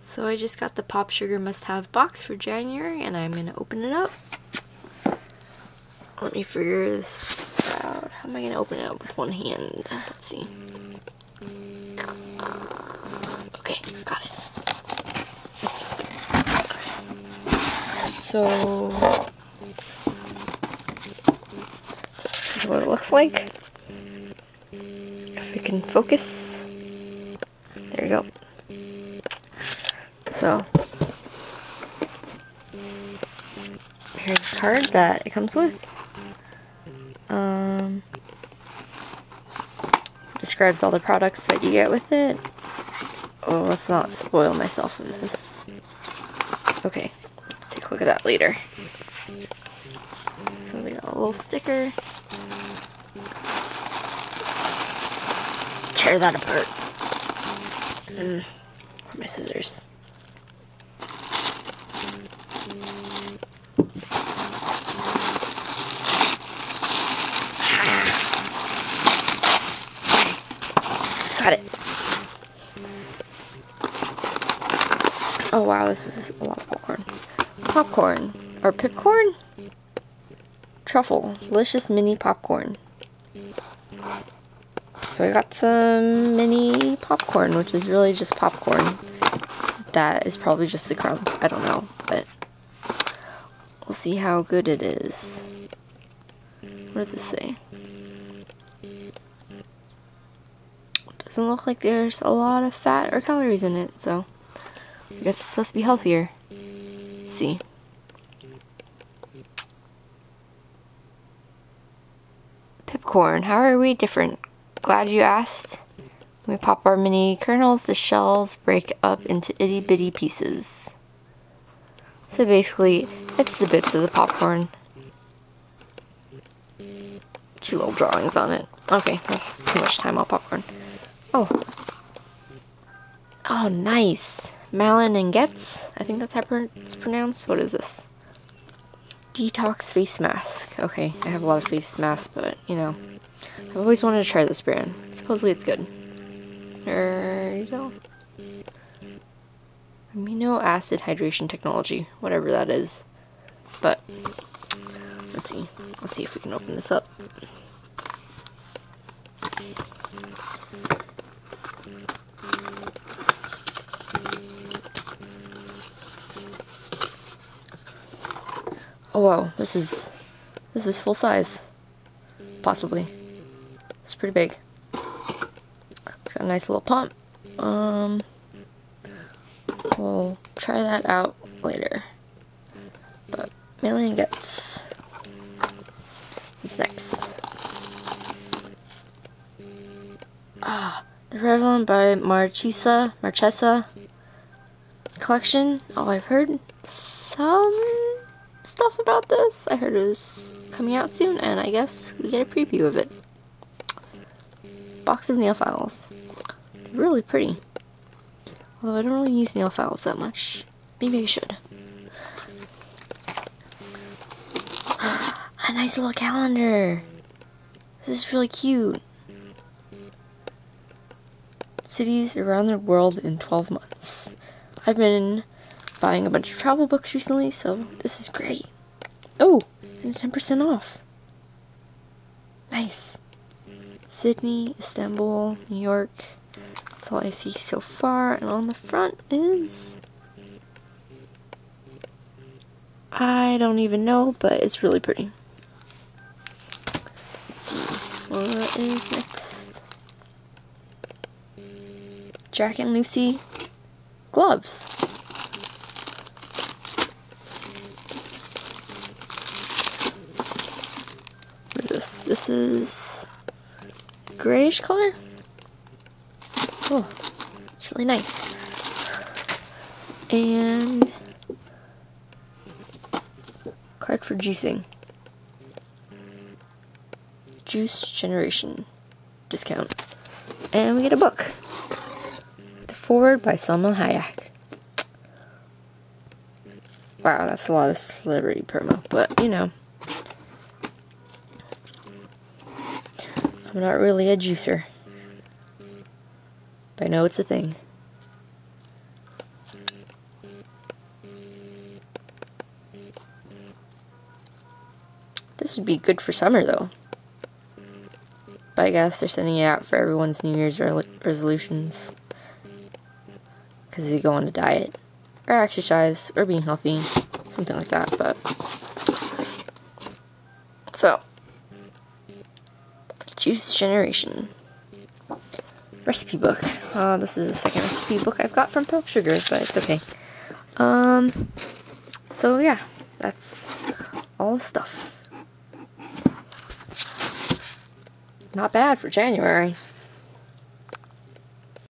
So I just got the POPSUGAR must-have box for January, and I'm gonna open it up. Let me figure this out. How am I gonna open it up with one hand? Let's see. Okay, got it. So this is what it looks like. If we can focus. There you go. So here's the card that it comes with. Describes all the products that you get with it. Oh, let's not spoil myself with this. Okay, take a look at that later. So we got a little sticker. Tear that apart. And where are my scissors? Got it. Oh wow, this is a lot of popcorn. Popcorn, or Pipcorn? Truffle, delicious mini popcorn. So I got some mini popcorn, which is really just popcorn. That is probably just the crumbs, I don't know, but we'll see how good it is. What does this say? Doesn't look like there's a lot of fat or calories in it, so I guess it's supposed to be healthier. Let's see. Pipcorn, how are we different? Glad you asked. When we pop our mini kernels, the shells break up into itty bitty pieces. So basically, it's the bits of the popcorn. Two little drawings on it. Okay, that's too much time on popcorn. Oh. Oh, nice. Malin and Goetz. I think that's how it's pronounced. What is this? Detox face mask. Okay, I have a lot of face masks, but, you know, I've always wanted to try this brand. Supposedly it's good. There you go. Amino acid hydration technology. Whatever that is. But, let's see. Let's see if we can open this up. Oh wow, this is full size. Possibly. It's pretty big. It's got a nice little pump. We'll try that out later. But Malin gets what's next? The Revlon by Marchesa collection. Oh, I've heard some stuff about this. I heard it was coming out soon, and I guess we get a preview of it. Box of nail files. They're really pretty. Although I don't really use nail files that much. Maybe I should. A nice little calendar. This is really cute. Cities around the world in 12 months. I've been buying a bunch of travel books recently, so this is great. Oh, and 10% off. Nice. Sydney, Istanbul, New York. That's all I see so far. And on the front is... I don't even know, but it's really pretty. Let's see. What is next? Jack and Lucy gloves. What is this? This is grayish color. Oh, it's really nice. And card for juicing. Juice generation discount. And we get a book. The Forward by Salma Hayek. Wow, that's a lot of celebrity promo, but you know. I'm not really a juicer. But I know it's a thing. This would be good for summer, though. But I guess they're sending it out for everyone's New Year's resolutions. Because they go on a diet. Or exercise. Or being healthy. Something like that, but... So. Juice Generation. Recipe book. This is the second recipe book I've got from POPSUGAR, but it's okay. So yeah. That's all the stuff. Not bad for January.